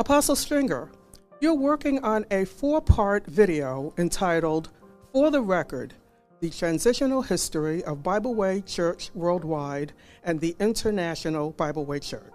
Apostle Stringer, you're working on a 4-part video entitled, For the Record, the Transitional History of Bible Way Church Worldwide and the International Bible Way Church.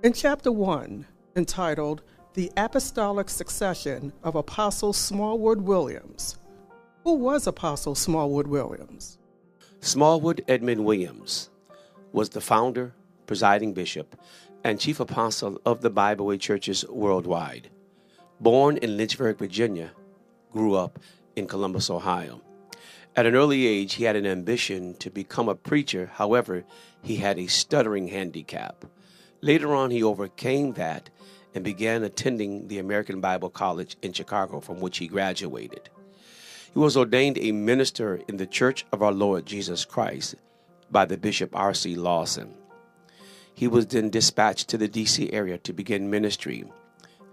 In Chapter 1, entitled, The Apostolic Succession of Apostle Smallwood Williams, who was Apostle Smallwood Williams? Smallwood Edmund Williams was the founder, presiding bishop, and chief apostle of the Bible Way churches worldwide. Born in Lynchburg, Virginia, grew up in Columbus, Ohio. At an early age, he had an ambition to become a preacher. However, he had a stuttering handicap. Later on, he overcame that and began attending the American Bible College in Chicago, from which he graduated. He was ordained a minister in the Church of our Lord Jesus Christ by the Bishop R.C. Lawson. He was then dispatched to the D.C. area to begin ministry.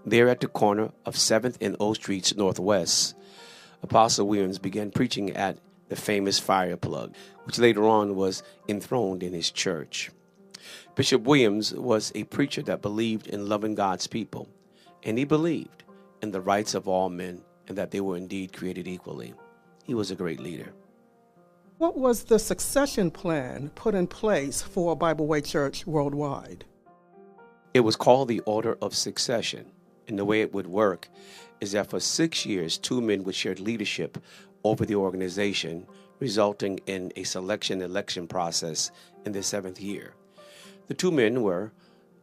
There at the corner of 7th and O Streets Northwest, Apostle Williams began preaching at the famous Fire Plug, which later on was enthroned in his church. Bishop Williams was a preacher that believed in loving God's people, and he believed in the rights of all men and that they were indeed created equally. He was a great leader. What was the succession plan put in place for Bible Way Church worldwide? It was called the Order of Succession, and the way it would work is that for 6 years, 2 men would share leadership over the organization, resulting in a election process in the 7th year. The 2 men were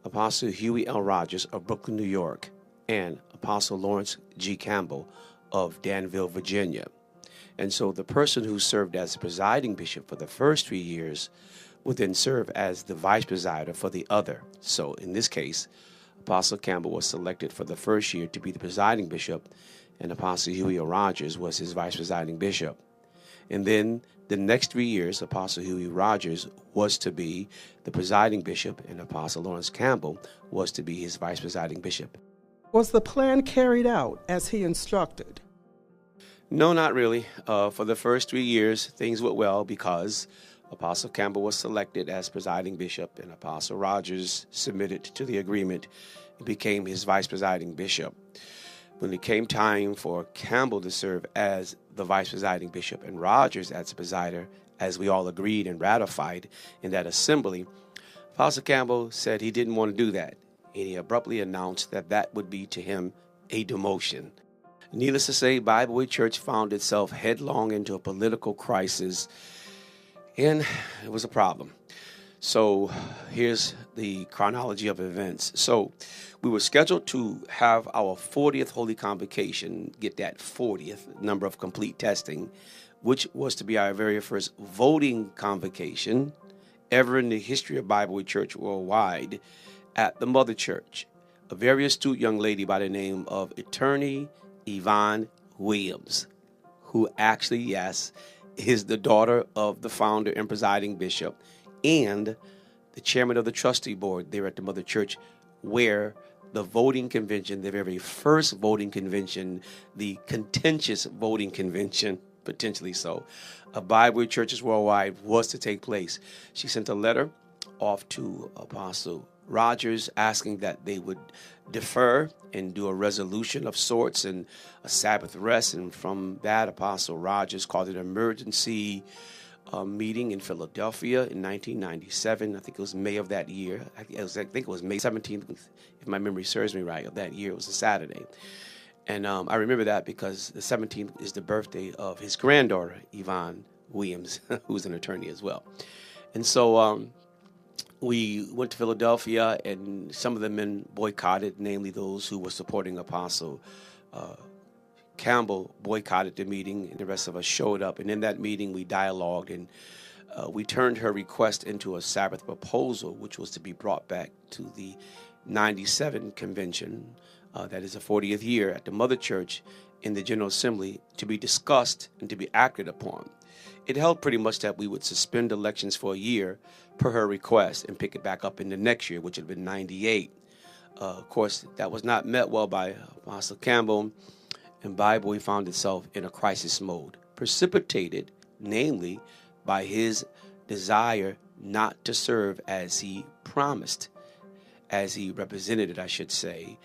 Apostle Huey L. Rogers of Brooklyn, New York, and Apostle Lawrence G. Campbell of Danville, Virginia. And so the person who served as the presiding bishop for the first 3 years would then serve as the vice presider for the other. So in this case, Apostle Campbell was selected for the first year to be the presiding bishop, and Apostle Huey L. Rogers was his vice presiding bishop. And then the next 3 years, Apostle Huey Rogers was to be the presiding bishop, and Apostle Lawrence Campbell was to be his vice presiding bishop. Was the plan carried out as he instructed? No, not really. For the first 3 years, things went well because Apostle Campbell was selected as presiding bishop, and Apostle Rogers submitted to the agreement and became his vice presiding bishop. When it came time for Campbell to serve as the vice presiding bishop and Rogers as the presider, as we all agreed and ratified in that assembly, Apostle Campbell said he didn't want to do that, and he abruptly announced that that would be to him a demotion. Needless to say, Bible Way Church found itself headlong into a political crisis, and it was a problem. So here's the chronology of events. So we were scheduled to have our 40th Holy Convocation, get that 40th number of complete testing, which was to be our very first voting convocation ever in the history of Bible Way Church worldwide at the Mother Church. A very astute young lady by the name of Attorney Yvonne Williams, who actually, yes, is the daughter of the founder and presiding bishop and the chairman of the trustee board there at the Mother Church, where the voting convention, the very first voting convention, the contentious voting convention, potentially so, of Bible Way churches worldwide was to take place. She sent a letter off to Apostle Rogers asking that they would defer and do a resolution of sorts and a Sabbath rest. And from that, Apostle Rogers called an emergency meeting in Philadelphia in 1997. I think it was May of that year. I think it was May 17th, if my memory serves me right, of that year. It was a Saturday. And I remember that because the 17th is the birthday of his granddaughter, Yvonne Williams, who's an attorney as well. And so we went to Philadelphia, and some of the men boycotted, namely those who were supporting Apostle Campbell boycotted the meeting, and the rest of us showed up. And in that meeting, we dialogued, and we turned her request into a Sabbath proposal, which was to be brought back to the 97 convention, that is the 40th year at the Mother Church in the General Assembly, to be discussed and to be acted upon. It held pretty much that we would suspend elections for a year per her request and pick it back up in the next year, which had been 98. Of course, that was not met well by Apostle Campbell, and Bible Way found itself in a crisis mode, precipitated, namely, by his desire not to serve as he promised as he represented it, I should say,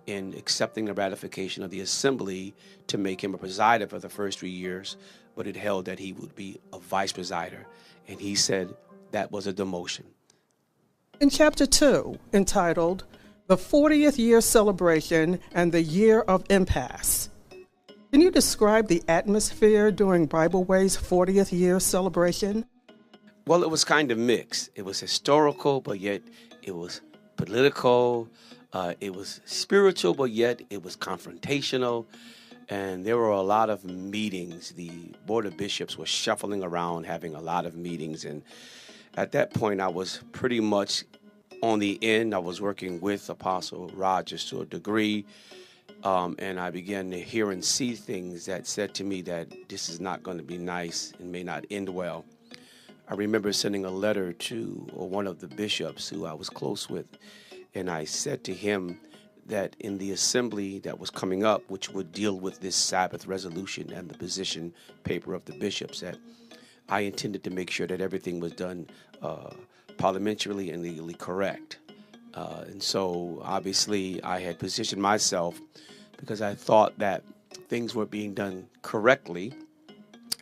in accepting the ratification of the assembly to make him a presider for the first 3 years, but it held that he would be a vice presider, and he said that was a demotion. In Chapter 2, entitled The 40th Year Celebration and the Year of Impasse, can you describe the atmosphere during Bible Way's 40th year celebration? Well, it was kind of mixed. It was historical, but yet it was political. It was spiritual, but yet it was confrontational. And there were a lot of meetings. The Board of Bishops was shuffling around, having a lot of meetings. And at that point, I was pretty much on the end. I was working with Apostle Rogers to a degree. And I began to hear and see things that said to me that this is not going to be nice and may not end well. I remember sending a letter to one of the bishops who I was close with, and I said to him that in the assembly that was coming up, which would deal with this Sabbath resolution and the position paper of the bishops, that I intended to make sure that everything was done parliamentarily and legally correct. And so obviously I had positioned myself because I thought that things were being done correctly.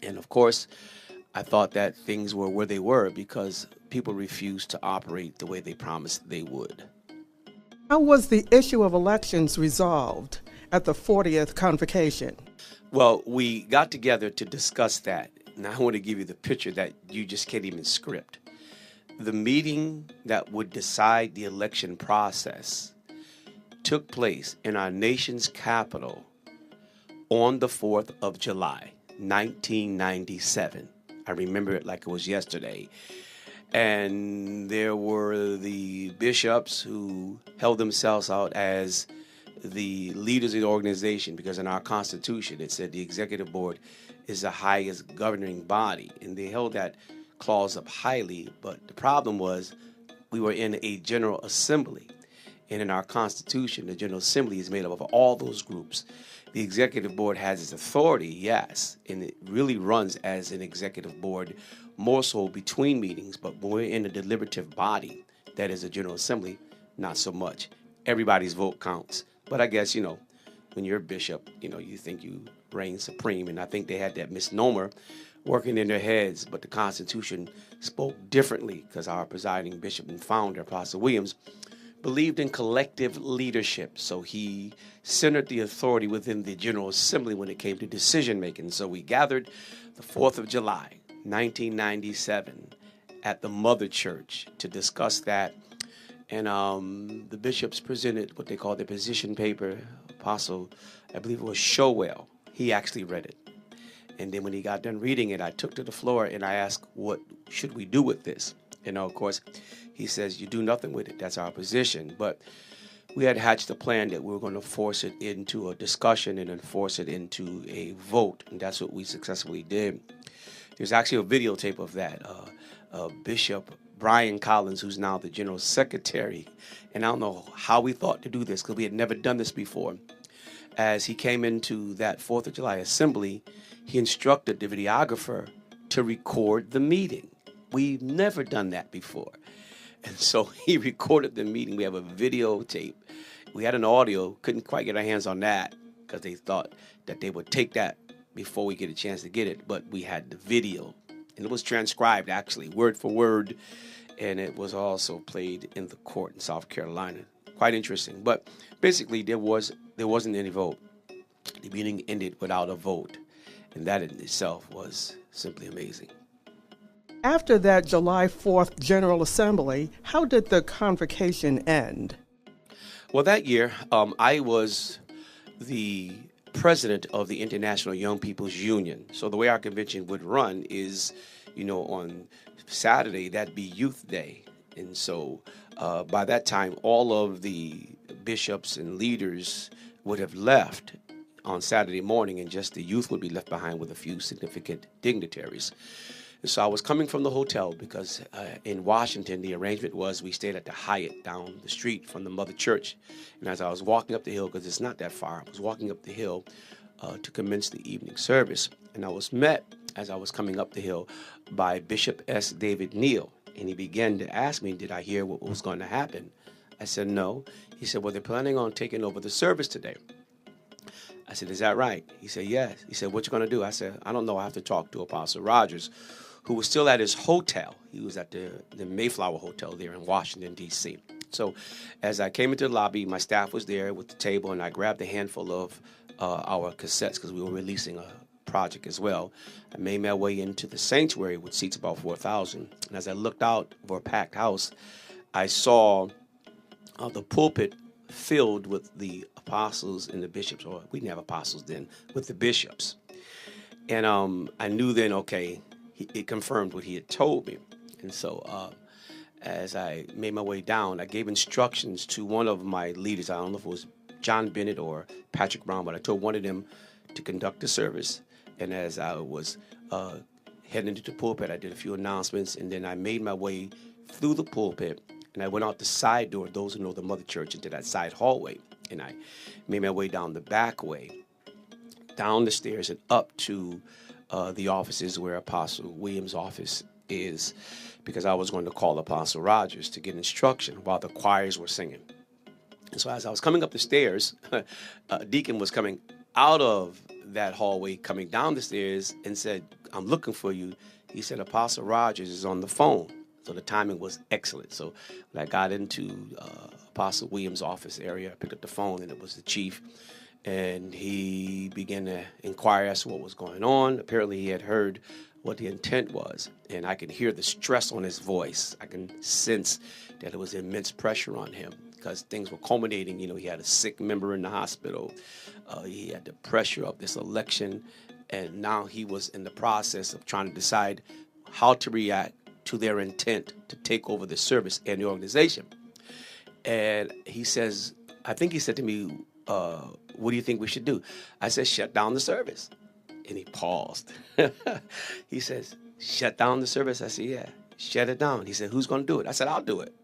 And of course, I thought that things were where they were because people refused to operate the way they promised they would. How was the issue of elections resolved at the 40th convocation? Well, we got together to discuss that. Now I want to give you the picture that you just can't even script. The meeting that would decide the election process took place in our nation's capital on the 4th of July, 1997. I remember it like it was yesterday. And there were the bishops who held themselves out as the leaders of the organization, because in our Constitution it said the executive board is the highest governing body, and they held that clause up highly. But the problem was we were in a General Assembly, and in our Constitution the General Assembly is made up of all those groups. The executive board has its authority, yes, and it really runs as an executive board, more so between meetings, but when we're in a deliberative body, that is a General Assembly, not so much. Everybody's vote counts. But I guess, when you're a bishop, you think you reign supreme, and I think they had that misnomer working in their heads, but the Constitution spoke differently because our presiding bishop and founder, Apostle Williams, believed in collective leadership. So he centered the authority within the General Assembly when it came to decision making. So we gathered the 4th of July, 1997, at the Mother Church to discuss that. And the bishops presented what they call their position paper. Apostle, I believe it was Showell, he actually read it. And then when he got done reading it, I took to the floor and I asked, what should we do with this? Of course, he says, you do nothing with it. That's our position. But we had hatched a plan that we were going to force it into a discussion and then force it into a vote. And that's what we successfully did. There's actually a videotape of that. Bishop Brian Collins, who's now the General Secretary, and I don't know how we thought to do this because we had never done this before. As he came into that 4th of July assembly, he instructed the videographer to record the meeting. We've never done that before. And so he recorded the meeting. We have a videotape. We had an audio, couldn't quite get our hands on that because they thought that they would take that before we get a chance to get it. But we had the video, and it was transcribed actually, word for word. And it was also played in the court in South Carolina. Quite interesting. But basically, there wasn't any vote. The meeting ended without a vote. And that in itself was simply amazing. After that July 4th General Assembly, how did the convocation end? Well, that year, I was the president of the International Young People's Union. So the way our convention would run is, on Saturday, that'd be Youth Day. And so by that time, all of the bishops and leaders would have left on Saturday morning, and just the youth would be left behind with a few significant dignitaries. And so I was coming from the hotel because in Washington, the arrangement was we stayed at the Hyatt down the street from the Mother Church. And as I was walking up the hill, because it's not that far, I was walking up the hill to commence the evening service. And I was met, as I was coming up the hill, by Bishop S. David Neal. And he began to ask me, did I hear what was going to happen? I said, no. He said, well, they're planning on taking over the service today. I said, is that right? He said, yes. He said, what you going to do? I said, I don't know. I have to talk to Apostle Rogers, who was still at his hotel. He was at the Mayflower Hotel there in Washington, D.C. So as I came into the lobby, my staff was there with the table, and I grabbed a handful of our cassettes because we were releasing a project as well. I made my way into the sanctuary, which seats about 4,000. And as I looked out over a packed house, I saw the pulpit filled with the apostles and the bishops, or we didn't have apostles then, with the bishops. And I knew then, okay, it confirmed what he had told me. And so as I made my way down, I gave instructions to one of my leaders. I don't know if it was John Bennett or Patrick Brown, but I told one of them to conduct the service. And as I was heading into the pulpit, I did a few announcements, and then I made my way through the pulpit, and I went out the side door, those who know the mother church, into that side hallway. And I made my way down the back way, down the stairs, and up to the offices where Apostle Williams' office is, because I was going to call Apostle Rogers to get instruction while the choirs were singing. And so as I was coming up the stairs, a deacon was coming out of that hallway, coming down the stairs, and said, I'm looking for you. He said, Apostle Rogers is on the phone. So the timing was excellent. So when I got into Apostle Williams' office area, I picked up the phone, and it was the chief. And he began to inquire as to what was going on. Apparently he had heard what the intent was, and I could hear the stress on his voice. I can sense that it was immense pressure on him because things were culminating. You know, he had a sick member in the hospital. He had the pressure of this election, and now he was in the process of trying to decide how to react to their intent to take over the service and the organization. And he says, I think he said to me, what do you think we should do? I said, shut down the service. And he paused. He says, shut down the service? I said, yeah, shut it down. He said, who's going to do it? I said, I'll do it.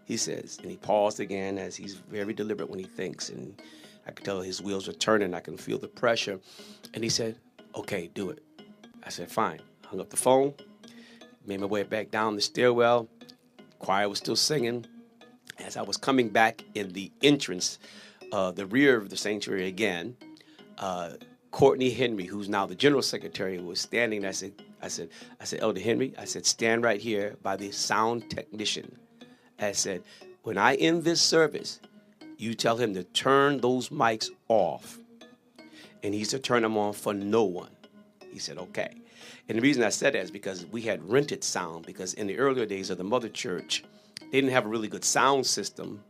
He says, and he paused again, as he's very deliberate when he thinks. And I could tell his wheels were turning. I can feel the pressure. And he said, okay, do it. I said, fine. Hung up the phone, made my way back down the stairwell. Choir was still singing. As I was coming back in the entrance, the rear of the sanctuary again, Courtney Henry, who's now the general secretary, was standing. I said, Elder Henry, I said, stand right here by the sound technician. I said, when I end this service, you tell him to turn those mics off, and he's to turn them on for no one. He said, okay. And the reason I said that is because we had rented sound, because in the earlier days of the mother church, they didn't have a really good sound system.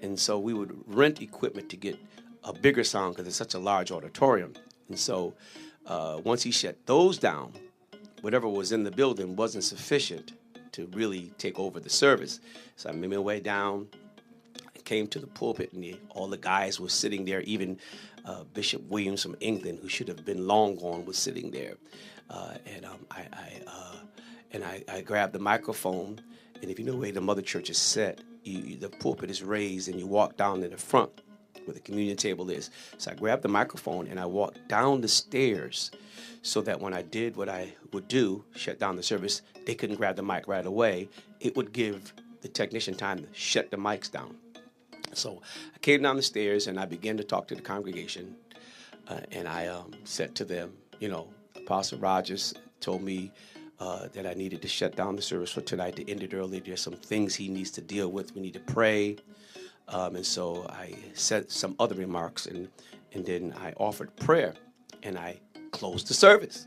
And so we would rent equipment to get a bigger sound because it's such a large auditorium. And so once he shut those down, whatever was in the building wasn't sufficient to really take over the service. So I made my way down. I came to the pulpit, and all the guys were sitting there. Even Bishop Williams from England, who should have been long gone, was sitting there. I grabbed the microphone. And if you know the way the mother church is set, the pulpit is raised, and you walk down to the front where the communion table is. So I grabbed the microphone, and I walked down the stairs so that when I did what I would do, shut down the service, they couldn't grab the mic right away. It would give the technician time to shut the mics down. So I came down the stairs, and I began to talk to the congregation, and I said to them, you know, Apostle Rogers told me that I needed to shut down the service for tonight to end it early. There's some things he needs to deal with. We need to pray. And so I said some other remarks, and then I offered prayer, and I closed the service.